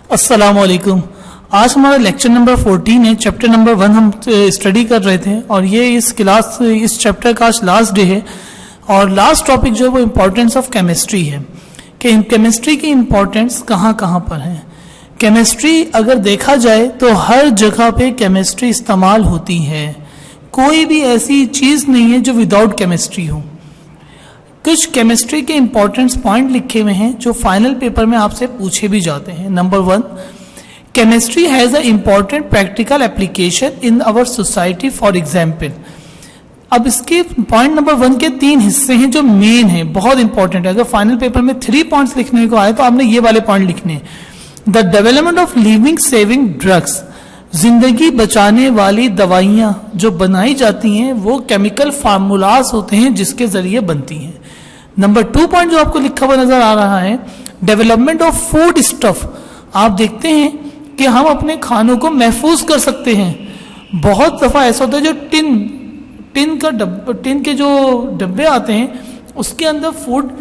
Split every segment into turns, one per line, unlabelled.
अस्सलामुअलैकुम। आज हमारा लेक्चर नंबर 14 है। चैप्टर नंबर 1 हम स्टडी कर रहे थे और ये इस चैप्टर का आज लास्ट डे है। और लास्ट टॉपिक जो है वो इम्पोर्टेंस ऑफ केमिस्ट्री है कि केमिस्ट्री की इम्पोर्टेंस कहाँ कहाँ पर है। केमिस्ट्री अगर देखा जाए तो हर जगह पे केमिस्ट्री इस्तेमाल होती है। कोई भी ऐसी चीज़ नहीं है जो विदाउट केमिस्ट्री हो। कुछ केमिस्ट्री के इंपॉर्टेंट पॉइंट लिखे हुए हैं जो फाइनल पेपर में आपसे पूछे भी जाते हैं। Number 1, chemistry has a important practical application in our society. For example, अब इसके पॉइंट नंबर 1 के 3 हिस्से हैं जो मेन है, बहुत इंपॉर्टेंट है। अगर फाइनल पेपर में 3 पॉइंट्स लिखने को आए तो आपने ये वाले पॉइंट लिखने हैं। The development of living saving drugs, जिंदगी बचाने वाली दवाइयां जो बनाई जाती हैं वो केमिकल फार्मूलाज होते हैं जिसके जरिए बनती हैं। नंबर 2 पॉइंट जो आपको लिखा हुआ नजर आ रहा है, डेवलपमेंट ऑफ फूड स्टफ। आप देखते हैं कि हम अपने खानों को महफूज कर सकते हैं। बहुत दफा ऐसा होता है जो टिन के जो डब्बे आते हैं उसके अंदर फूड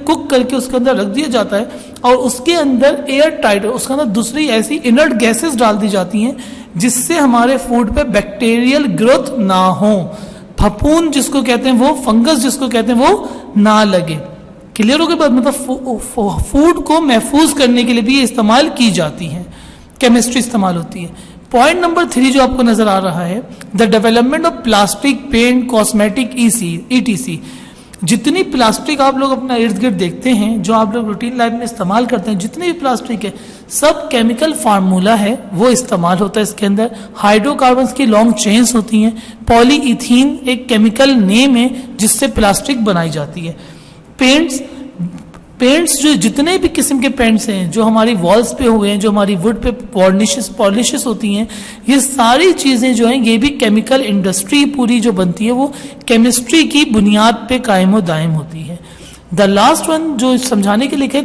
कुक करके उसके अंदर रख दिया जाता है और उसके अंदर एयर टाइट, उसके अंदर दूसरी ऐसी इनर्ट गैसेस डाल दी जाती हैं जिससे हमारे फूड पे बैक्टीरियल ग्रोथ ना हो, फफूंद जिसको कहते हैं वो, फंगस जिसको कहते हैं वो ना लगे। क्लियर हो गया? मतलब फूड को महफूज करने के लिए भी इस्तेमाल की जाती है, केमिस्ट्री इस्तेमाल होती है। पॉइंट नंबर 3 जो आपको नजर आ रहा है, the development of plastic, paint, cosmetic, ETC। जितनी प्लास्टिक आप लोग अपना इर्द गिर्द देखते हैं, जो आप लोग रूटीन लाइफ में इस्तेमाल करते हैं, जितनी भी प्लास्टिक है सब केमिकल फार्मूला है वो इस्तेमाल होता है। इसके अंदर हाइड्रोकार्बन्स की लॉन्ग चेन्स होती हैं। पॉलीइथीन एक केमिकल नेम है जिससे प्लास्टिक बनाई जाती है। पेंट्स जो जितने भी किस्म के पेंट्स हैं जो हमारी वॉल्स पे हुए हैं, जो हमारी वुड पे पॉलिशेस होती हैं, ये सारी चीजें जो हैं ये भी केमिकल इंडस्ट्री पूरी जो बनती है वो केमिस्ट्री की बुनियाद पे कायम व दायम होती है। द लास्ट वन जो समझाने के लिए है,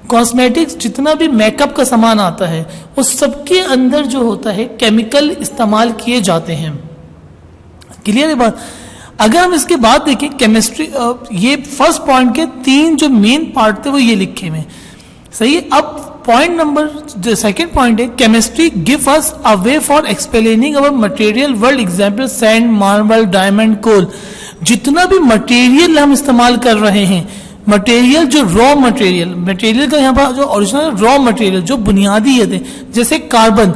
कॉस्मेटिक्स जितना भी मेकअप का सामान आता है उस सबके अंदर जो होता है केमिकल इस्तेमाल किए जाते हैं। क्लियर है बात? अगर हम इसके बाद देखें केमिस्ट्री, ये फर्स्ट पॉइंट के 3 जो मेन पार्ट थे वो ये लिखे हुए, सही है। अब पॉइंट नंबर जो सेकंड पॉइंट है, chemistry give us a way for explaining our material world. Example sand, marble, diamond, coal, जितना भी मटेरियल हम इस्तेमाल कर रहे हैं, मटेरियल जो रॉ मटेरियल का यहाँ पर जो ओरिजिनल रॉ मटेरियल जो बुनियादी है, जैसे कार्बन,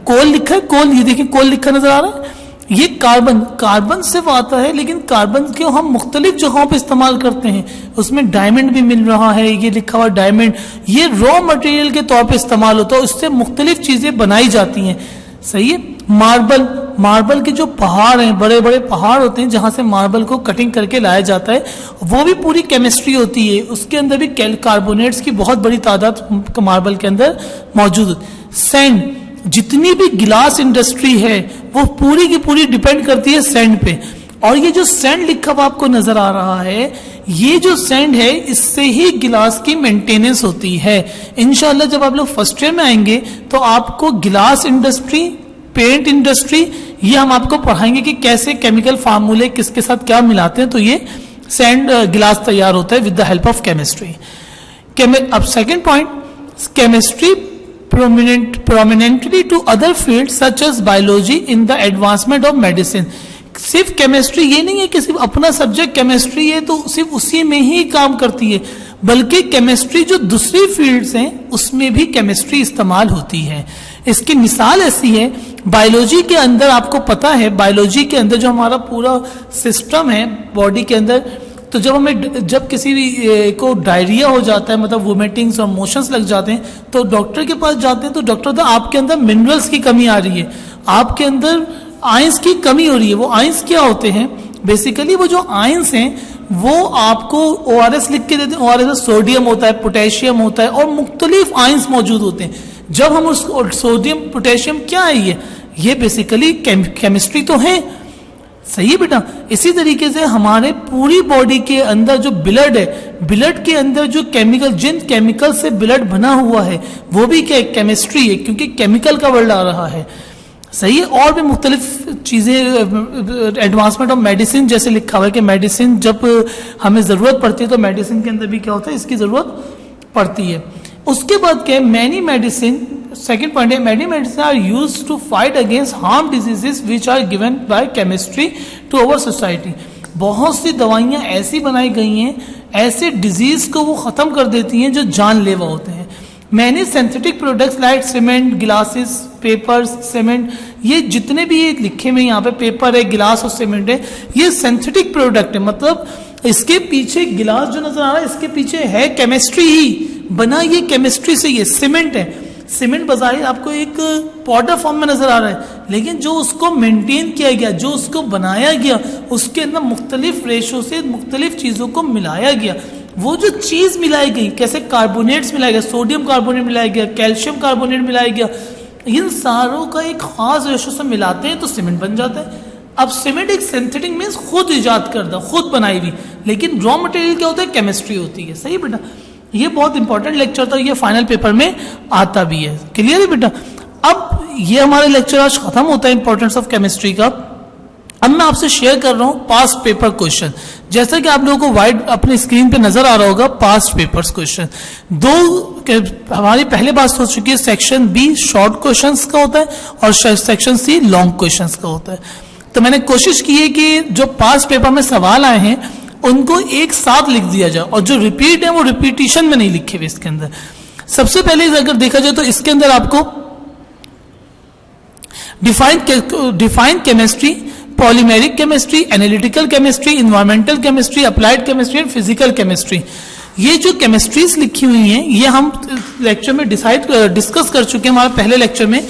कोल लिखा है, कोल ये देखिए कोल लिखा नजर आ रहा है, ये कार्बन सिर्फ आता है, लेकिन कार्बन को हम मुख्तलिफ जगहों पे इस्तेमाल करते हैं। उसमें डायमंड भी मिल रहा है, ये लिखा हुआ डायमंड, ये रॉ मटेरियल के तौर पे इस्तेमाल होता है, उससे मुख्तलिफ चीजें बनाई जाती हैं, सही है। मार्बल के जो पहाड़ हैं, बड़े बड़े पहाड़ होते हैं जहां से मार्बल को कटिंग करके लाया जाता है, वो भी पूरी केमिस्ट्री होती है। उसके अंदर भी कार्बोनेट्स की बहुत बड़ी तादाद मार्बल के अंदर मौजूद होती है। सैंड, जितनी भी गिलास इंडस्ट्री है वो पूरी की पूरी डिपेंड करती है सैंड पे। और ये जो सैंड लिखा हुआ आपको नजर आ रहा है, ये जो सैंड है इससे ही गिलास की मेंटेनेंस होती है। इंशाल्लाह जब आप लोग फर्स्ट ईयर में आएंगे तो आपको गिलास इंडस्ट्री, पेंट इंडस्ट्री, ये हम आपको पढ़ाएंगे कि कैसे केमिकल फार्मूले किसके साथ क्या मिलाते हैं तो ये सैंड गिलास तैयार होता है with the help of chemistry. अब second point, chemistry prominently to other fields such as biology in the advancement of medicine। सिर्फ केमिस्ट्री ये नहीं है कि सिर्फ अपना सब्जेक्ट केमिस्ट्री है तो सिर्फ उसी में ही काम करती है, बल्कि केमिस्ट्री जो दूसरी फील्ड्स हैं उसमें भी केमिस्ट्री इस्तेमाल होती है। इसकी मिसाल ऐसी है, बायोलॉजी के अंदर आपको पता है, बायोलॉजी के अंदर जो हमारा पूरा सिस्टम है बॉडी के अंदर, तो जब किसी भी को डायरिया हो जाता है, मतलब वोमिटिंग्स और मोशंस लग जाते हैं, तो डॉक्टर के पास जाते हैं तो डॉक्टर तो आपके अंदर मिनरल्स की कमी आ रही है, आपके अंदर आयंस की कमी हो रही है। वो आयंस क्या होते हैं? बेसिकली वो जो आयंस हैं वो आपको ORS लिख के देते हैं। ORS में सोडियम होता है, पोटेशियम होता है और मुख्तलिफ आयंस मौजूद होते हैं। जब हम उस सोडियम पोटेशियम क्या है, ये बेसिकली केमिस्ट्री तो है, सही है बेटा। इसी तरीके से हमारे पूरी बॉडी के अंदर जो ब्लड है, ब्लड के अंदर जो केमिकल, जिन केमिकल से ब्लड बना हुआ है वो भी क्या केमिस्ट्री है, क्योंकि केमिकल का वर्ड आ रहा है, सही है। और भी मुख्तलिफ चीजें, एडवांसमेंट ऑफ मेडिसिन जैसे लिखा हुआ है कि मेडिसिन जब हमें जरूरत पड़ती है तो मेडिसिन के अंदर भी क्या होता है, इसकी जरूरत पड़ती है। उसके बाद क्या है, मैनी मेडिसिन, सेकेंड पॉइंट है, many medicine are used to fight against harm diseases which are given by chemistry to our society. बहुत सी दवाइयां ऐसी बनाई गई हैं, ऐसे डिजीज को वो खत्म कर देती हैं जो जानलेवा होते हैं। Many synthetic products like cement, glasses, papers, cement, ये जितने भी ये लिखे हुए यहाँ पे पेपर है, गिलास और सीमेंट है, ये सिंथेटिक प्रोडक्ट है। मतलब इसके पीछे गिलास जो नजर आ रहा है, इसके पीछे है केमिस्ट्री ही, बना ये केमिस्ट्री से। ये सीमेंट है, सीमेंट बाजारी आपको एक पाउडर फॉर्म में नजर आ रहा है, लेकिन जो उसको मेंटेन किया गया, जो उसको बनाया गया, उसके अंदर मुख्तलिफ रेशो से मुख्तलिफ चीजों को मिलाया गया। वो जो चीज मिलाई गई, कैसे कार्बोनेट्स मिलाया गया, सोडियम कार्बोनेट मिलाया गया, कैल्शियम कार्बोनेट मिलाया गया, इन सारों का एक खास रेशो से मिलाते हैं तो सीमेंट बन जाता है। अब सीमेंट एक सिंथेटिक मीन्स खुद इजाद करता, खुद बनाई हुई, लेकिन रॉ मटेरियल क्या होता है, केमिस्ट्री होती है। सही बेटा, ये बहुत इंपॉर्टेंट लेक्चर था, ये फाइनल पेपर में आता भी है। क्लियर है बेटा। अब ये हमारे लेक्चर आज खत्म होता है इंपॉर्टेंस ऑफ केमिस्ट्री का। अब मैं आपसे शेयर कर रहा हूं पास्ट पेपर क्वेश्चन। जैसा कि आप लोगों को वाइट अपने स्क्रीन पे नजर आ रहा होगा, पास्ट पेपर्स क्वेश्चन दो हमारी पहले बात हो चुकी है। सेक्शन बी शॉर्ट क्वेश्चंस का होता है और सेक्शन सी लॉन्ग क्वेश्चंस का होता है। तो मैंने कोशिश की है कि जो पास्ट पेपर में सवाल आए हैं उनको एक साथ लिख दिया जाए, और जो रिपीट है वो रिपीटिशन में नहीं लिखे हुए इसके अंदर। सबसे पहले अगर देखा जाए तो इसके अंदर आपको define chemistry, polymeric chemistry, analytical chemistry, environmental chemistry, applied chemistry and physical chemistry, ये जो केमिस्ट्रीज लिखी हुई हैं ये हम लेक्चर में डिस्कस कर चुके हैं हमारे पहले लेक्चर में।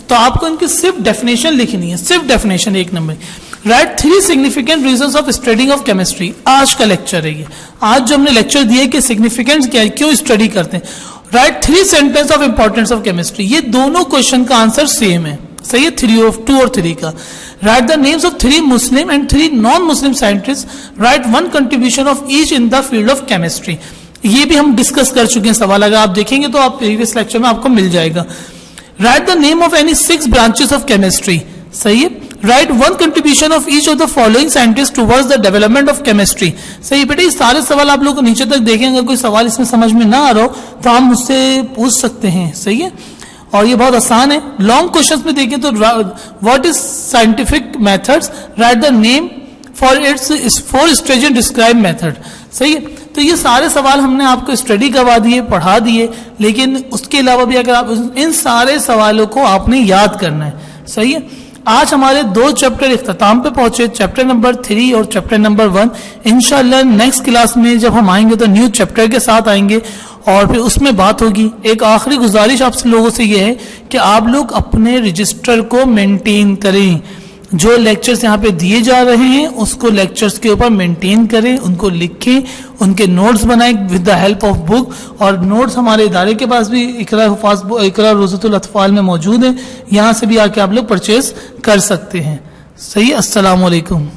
तो आपको इनकी सिर्फ डेफिनेशन लिखनी है, सिर्फ definition 1 number. Right 3 significant reasons of studying of chemistry, आज का लेक्चर है ये। आज जो हमने लेक्चर दिए कि सिग्निफिकेंस क्या है, क्यों स्टडी करते हैं। Right 3 sentence of importance of chemistry, ये दोनों क्वेश्चन का आंसर सेम है। सही है, 2 और 3 का। Right the names of 3 Muslim and 3 non Muslim scientist, right 1 contribution of each in the field of chemistry, ये भी हम डिस्कस कर चुके हैं सवाल, अगर आप देखेंगे तो आप प्रीवियस लेक्चर में आपको मिल जाएगा। Right the name of any 6 branches of chemistry, सही है। Right 1 contribution of each of the following scientist towards the development of chemistry, सही बेटा। ये सारे सवाल आप लोग को नीचे तक देखें, अगर कोई सवाल इसमें समझ में ना आ रहा हो तो आप मुझसे पूछ सकते हैं, सही है। और ये बहुत आसान है। लॉन्ग क्वेश्चंस में देखें तो what is scientific methods, write the name for its 4 strategy describe method, सही है। तो ये सारे सवाल हमने आपको स्टडी करवा दिए, पढ़ा दिए, लेकिन उसके अलावा भी अगर आप इन सारे सवालों को आपने याद करना है, सही है। आज हमारे 2 चैप्टर इख्तिताम पे पहुंचे, चैप्टर नंबर 3 और चैप्टर नंबर 1। इंशाल्लाह नेक्स्ट क्लास में जब हम आएंगे तो न्यू चैप्टर के साथ आएंगे और फिर उसमें बात होगी। एक आखिरी गुजारिश आपसे लोगों से यह है कि आप लोग अपने रजिस्टर को मेंटेन करें। जो लेक्चर्स यहाँ पे दिए जा रहे हैं उसको लेक्चर्स के ऊपर मेंटेन करें, उनको लिखें, उनके नोट्स बनाएं with the help of book. और नोट्स हमारे इदारे के पास भी इकरा रोज़तुल अतफाल में मौजूद है, यहाँ से भी आके आप लोग परचेज कर सकते हैं। सही। अस्सलाम वालेकुम।